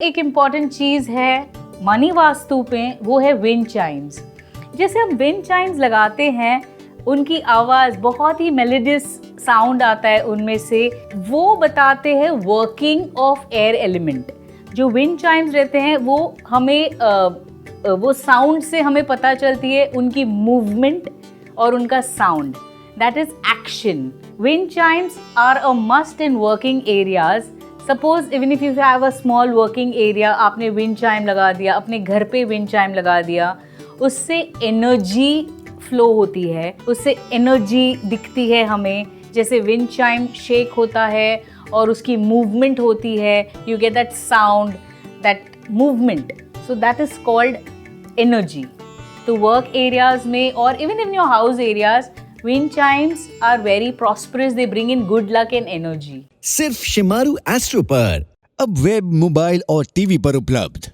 एक इम्पॉर्टेंट चीज़ है मनी वास्तु पे, वो है विंड चाइम्स। जैसे हम विंड चाइम्स लगाते हैं, उनकी आवाज़ बहुत ही मेलोडियस साउंड आता है उनमें से। वो बताते हैं वर्किंग ऑफ एयर एलिमेंट। जो विंड चाइम्स रहते हैं वो हमें वो साउंड से हमें पता चलती है उनकी मूवमेंट और उनका sound, that is action. Wind chimes are a must in working areas. Suppose even if you have a small working area, आपने विंड चाइम लगा दिया, अपने घर पे विंड चाइम लगा दिया, उससे एनर्जी फ्लो होती है, उससे एनर्जी दिखती है हमें। जैसे विंड चाइम शेक होता है और उसकी मूवमेंट होती है, you get that sound, that movement, so that is called energy. तो वर्क एरियाज में और even in your house areas, wind chimes are very prosperous. They bring in good luck and energy. सिर्फ Shemaroo astro पर अब web, mobile और TV पर उपलब्ध।